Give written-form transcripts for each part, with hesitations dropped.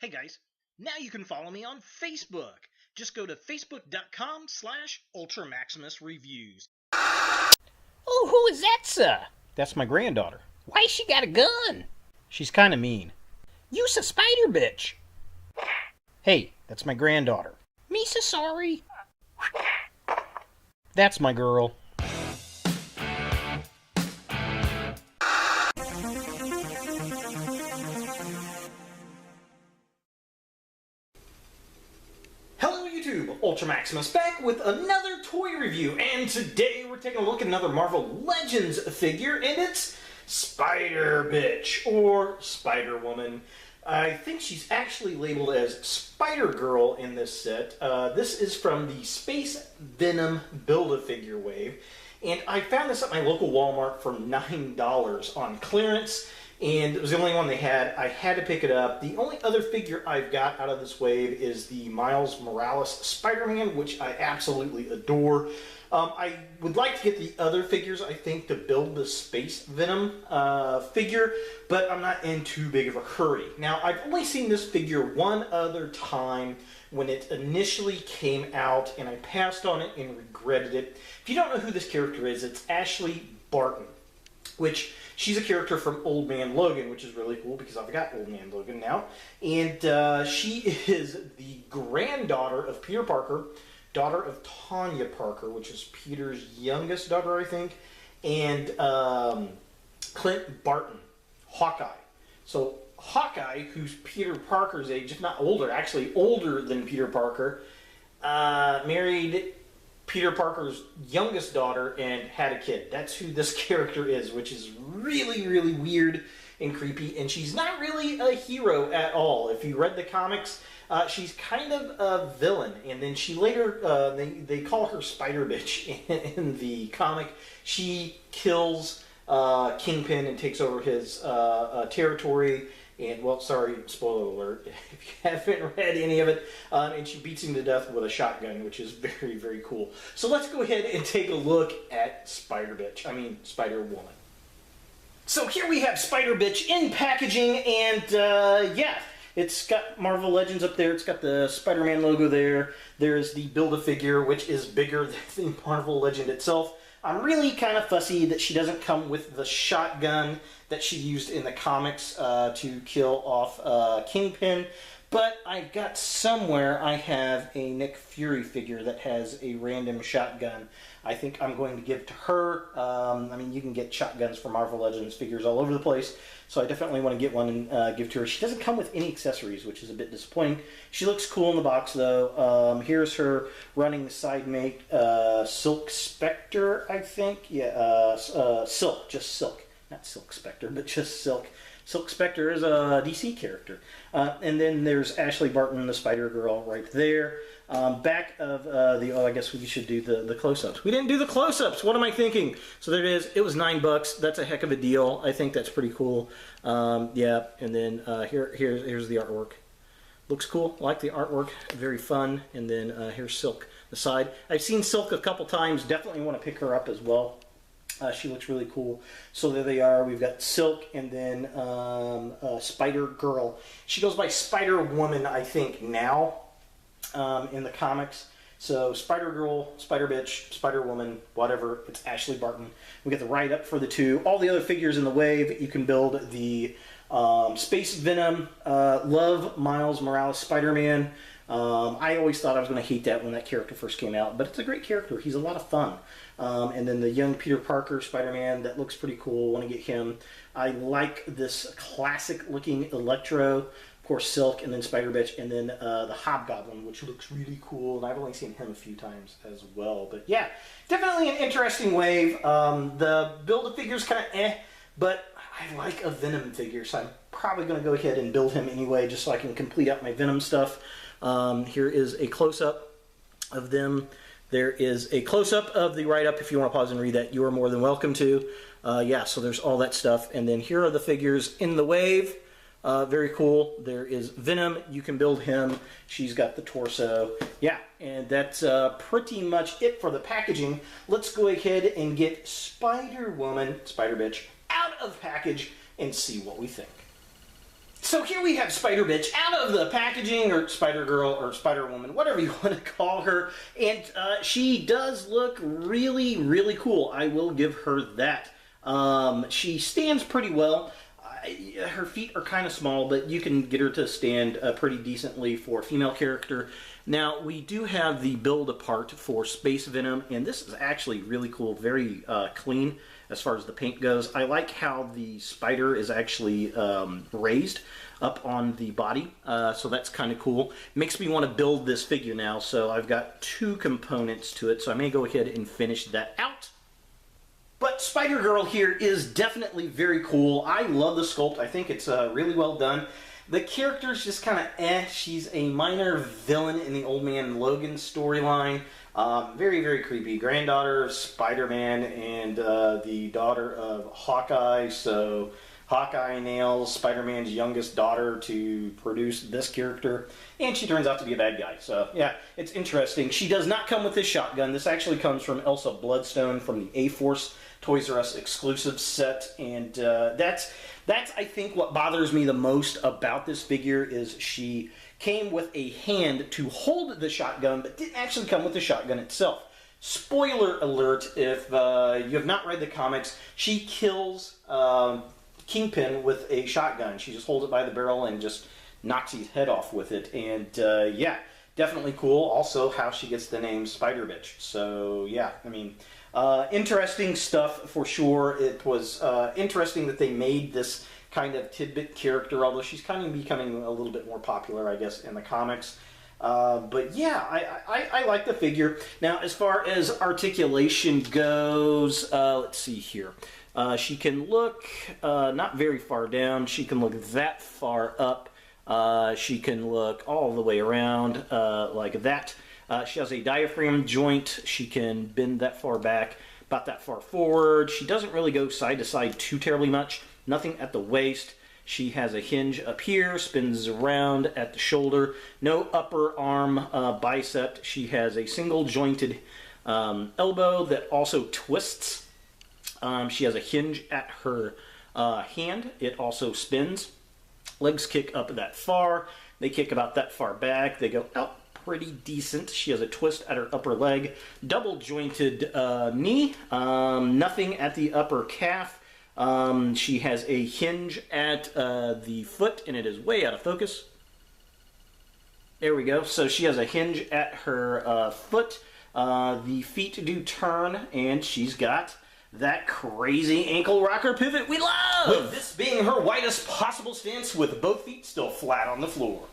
Hey guys, now you can follow me on Facebook. Just go to facebook.com/UltraMaximusReviews. Oh, who is that, sir? That's my granddaughter. Why she got a gun? She's kind of mean. You's a spider bitch. Hey, that's my granddaughter. Me so sorry. That's my girl. Hello YouTube, UltraMaximus back with another toy review, and today we're taking a look at another Marvel Legends figure, and it's Spider Bitch, or Spider Woman. I think she's actually labeled as Spider Girl in this set. This is from the Space Venom Build-A-Figure wave, and I found this at my local Walmart for $9 on clearance, and it was the only one they had. I had to pick it up. The only other figure I've got out of this wave is the Miles Morales Spider-Man, which I absolutely adore. I would like to get the other figures, I think, to build the Space Venom figure, but I'm not in too big of a hurry. Now, I've only seen this figure one other time when it initially came out, and I passed on it and regretted it. If you don't know who this character is, it's Ashley Barton, which she's a character from Old Man Logan, which is really cool because I've got Old Man Logan now. And she is the granddaughter of Peter Parker, daughter of Tanya Parker, which is Peter's youngest daughter, I think, and Clint Barton, Hawkeye. So Hawkeye, who's Peter Parker's age, if not older, actually older than Peter Parker, married Peter Parker's youngest daughter and had a kid. That's who this character is, which is really, really weird and creepy. And she's not really a hero at all. If you read the comics, she's kind of a villain. And then she later, they call her Spider Bitch in the comic. She kills Kingpin and takes over his territory. And, well, sorry, spoiler alert, if you haven't read any of it, and she beats him to death with a shotgun, which is very, very cool. So let's go ahead and take a look at Spider Woman. So here we have Spider Bitch in packaging, and yeah, it's got Marvel Legends up there, it's got the Spider-Man logo there, there's the Build-A-Figure, which is bigger than Marvel Legend itself. I'm really kind of fussy that she doesn't come with the shotgun that she used in the comics to kill off Kingpin. But I got somewhere, I have a Nick Fury figure that has a random shotgun. I think I'm going to give to her. I mean, you can get shotguns for Marvel Legends figures all over the place, so I definitely want to get one and give to her. She doesn't come with any accessories, which is a bit disappointing. She looks cool in the box, though. Here's her running side mate, Silk Spectre, I think. Yeah, Silk, just Silk. Not Silk Spectre, but just Silk. Silk Spectre is a DC character. And then there's Ashley Barton, the Spider-Girl, right there. Back of I guess we should do the close-ups. We didn't do the close-ups. What am I thinking? So there it is. It was $9. That's a heck of a deal. I think that's pretty cool. Yeah, and then here's the artwork. Looks cool. I like the artwork. Very fun. And then here's Silk, the side. I've seen Silk a couple times. Definitely want to pick her up as well. She looks really cool. So there they are. We've got Silk and then Spider Girl. She goes by Spider Woman, I think, now in the comics. So Spider Girl, Spider Bitch, Spider Woman, whatever. It's Ashley Barton. We get the write-up for the two. All the other figures in the wave, you can build the Space Venom, love Miles Morales Spider-Man. I always thought I was going to hate that when that character first came out, but it's a great character. He's a lot of fun. And then the young Peter Parker Spider-Man, that looks pretty cool. Want to get him. I like this classic-looking Electro, of course Silk, and then Spider Bitch, and then the Hobgoblin, which looks really cool. And I've only seen him a few times as well. But yeah, definitely an interesting wave. The Build-A-Figure's kind of but I like a Venom figure, so I'm probably going to go ahead and build him anyway, just so I can complete out my Venom stuff. Here is a close-up of them. There is a close-up of the write-up. If you want to pause and read that, you are more than welcome to. Yeah, so there's all that stuff. And then here are the figures in the wave. Very cool. There is Venom. You can build him. She's got the torso. Yeah, and that's pretty much it for the packaging. Let's go ahead and get Spider-Woman, Spider Bitch, out of package and see what we think. So here we have Spider-Bitch out of the packaging, or Spider-Girl, or Spider-Woman, whatever you want to call her. And she does look really, really cool. I will give her that. She stands pretty well. Her feet are kind of small, but you can get her to stand pretty decently for a female character. Now, we do have the build apart for Space Venom, and this is actually really cool, very clean as far as the paint goes. I like how the spider is actually raised up on the body, so that's kind of cool. Makes me want to build this figure now, so I've got 2 components to it, so I may go ahead and finish that out. But Spider-Girl here is definitely very cool. I love the sculpt. I think it's really well done. The character's just kind of eh. She's a minor villain in the Old Man Logan storyline. Very, very creepy. Granddaughter of Spider-Man and the daughter of Hawkeye. So Hawkeye nails Spider-Man's youngest daughter to produce this character. And she turns out to be a bad guy. So yeah, it's interesting. She does not come with this shotgun. This actually comes from Elsa Bloodstone from the A-Force Toys R Us exclusive set. And that's I think what bothers me the most about this figure is she came with a hand to hold the shotgun, but didn't actually come with the shotgun itself. Spoiler alert, if you have not read the comics, she kills Kingpin with a shotgun. She just holds it by the barrel and just knocks his head off with it. And yeah, definitely cool. Also, how she gets the name Spider-Bitch. So yeah, I mean, interesting stuff for sure. It was interesting that they made this kind of tidbit character, although she's kind of becoming a little bit more popular, I guess, in the comics. But yeah, I like the figure. Now, as far as articulation goes, let's see here. She can look not very far down. She can look that far up. She can look all the way around like that. She has a diaphragm joint. She can bend that far back, about that far forward. She doesn't really go side to side too terribly much. Nothing at the waist. She has a hinge up here, spins around at the shoulder. No upper arm bicep. She has a single jointed elbow that also twists. She has a hinge at her hand. It also spins. Legs kick up that far. They kick about that far back. They go out pretty decent. She has a twist at her upper leg. Double jointed knee. Nothing at the upper calf. She has a hinge at the foot, and it is way out of focus. There we go. So she has a hinge at her foot. The feet do turn, and she's got that crazy ankle rocker pivot we love! With this being her widest possible stance with both feet still flat on the floor.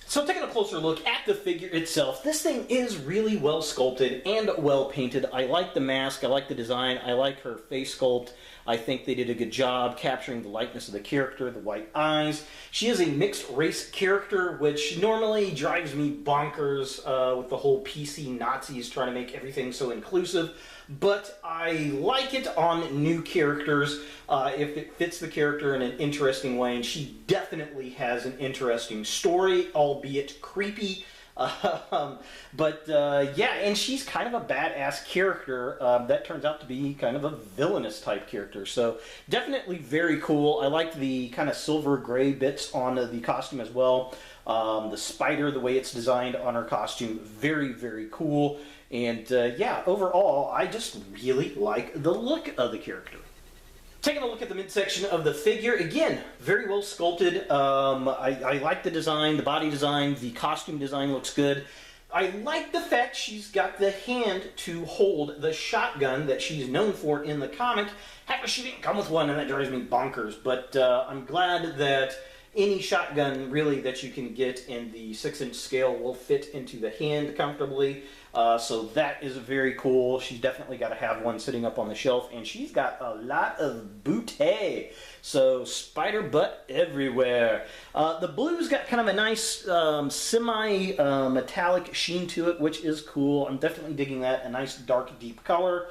So taking a closer look at the figure itself, this thing is really well sculpted and well painted. I like the mask, I like the design, I like her face sculpt. I think they did a good job capturing the likeness of the character, the white eyes. She is a mixed race character, which normally drives me bonkers with the whole PC Nazis trying to make everything so inclusive. But I like it on new characters if it fits the character in an interesting way, and she definitely has an interesting story, albeit creepy. But yeah, and she's kind of a badass character that turns out to be kind of a villainous type character. So definitely very cool. I like the kind of silver gray bits on the costume as well. The spider, the way it's designed on her costume, very, very cool. And yeah, overall, I just really like the look of the character. Taking a look at the midsection of the figure, again, very well sculpted. I like the design, the body design, the costume design looks good. I like the fact she's got the hand to hold the shotgun that she's known for in the comic. However, she didn't come with one, and that drives me bonkers. But I'm glad that any shotgun, really, that you can get in the 6-inch scale will fit into the hand comfortably. So that is very cool. She's definitely got to have one sitting up on the shelf, and she's got a lot of booty. So spider butt everywhere. The blue's got kind of a nice semi-metallic sheen to it, which is cool. I'm definitely digging that. A nice dark, deep color,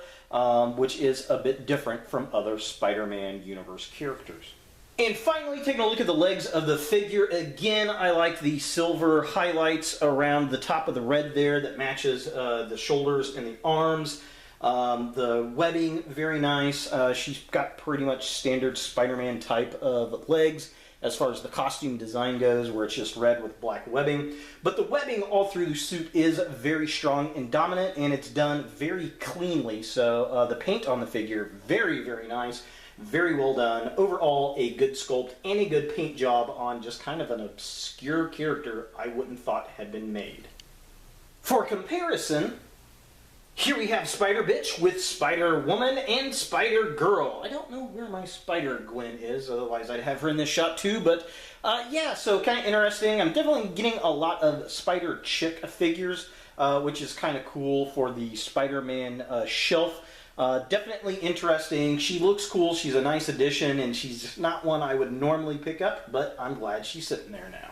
which is a bit different from other Spider-Man universe characters. And finally, taking a look at the legs of the figure, again, I like the silver highlights around the top of the red there that matches the shoulders and the arms. The webbing, very nice. She's got pretty much standard Spider-Man type of legs. as far as the costume design goes, where it's just red with black webbing. But the webbing all through the suit is very strong and dominant, and it's done very cleanly. So the paint on the figure, very, very nice. Very well done. Overall, a good sculpt and a good paint job on just kind of an obscure character I wouldn't thought had been made. For comparison, here we have Spider-Bitch with Spider-Woman and Spider-Girl. I don't know where my Spider-Gwen is, otherwise I'd have her in this shot too, but yeah, so kind of interesting. I'm definitely getting a lot of Spider-Chick figures, which is kind of cool for the Spider-Man shelf. Definitely interesting. She looks cool. She's a nice addition, and she's not one I would normally pick up, but I'm glad she's sitting there now.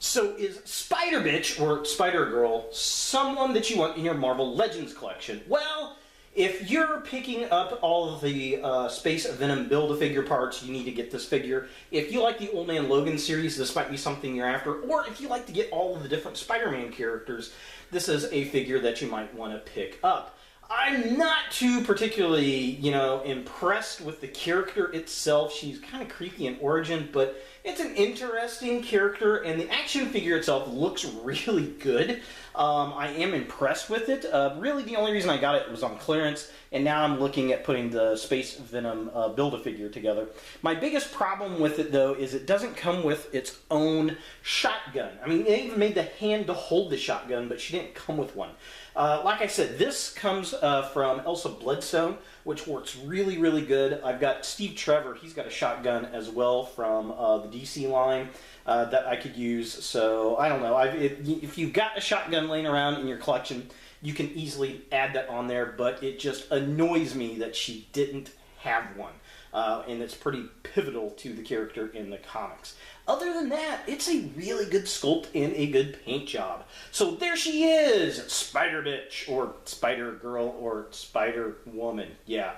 So is Spider-Bitch or Spider-Girl someone that you want in your Marvel Legends collection? Well, if you're picking up all of the Space Venom Build-A-Figure parts, you need to get this figure. If you like the Old Man Logan series, this might be something you're after. Or if you like to get all of the different Spider-Man characters, this is a figure that you might want to pick up. I'm not too particularly, impressed with the character itself. She's kind of creepy in origin, but it's an interesting character, and the action figure itself looks really good. I am impressed with it. Really, the only reason I got it was on clearance, and now I'm looking at putting the Space Venom Build-A-Figure together. My biggest problem with it, though, is it doesn't come with its own shotgun. I mean, they even made the hand to hold the shotgun, but she didn't come with one. Like I said, this comes from Elsa Bloodstone, which works really, really good. I've got Steve Trevor. He's got a shotgun as well from the DC line that I could use. So, I don't know. If you've got a shotgun laying around in your collection, you can easily add that on there, but it just annoys me that she didn't have one. And it's pretty pivotal to the character in the comics. Other than that, it's a really good sculpt and a good paint job. So there she is, Spider-Bitch, or Spider-Girl, or Spider-Woman. Yeah,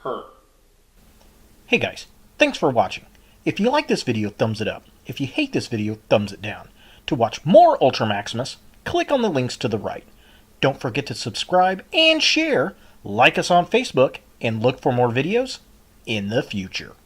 her. Hey guys, thanks for watching. If you like this video, thumbs it up. If you hate this video, thumbs it down. To watch more Ultra Maximus, click on the links to the right. Don't forget to subscribe and share, like us on Facebook, and look for more videos in the future.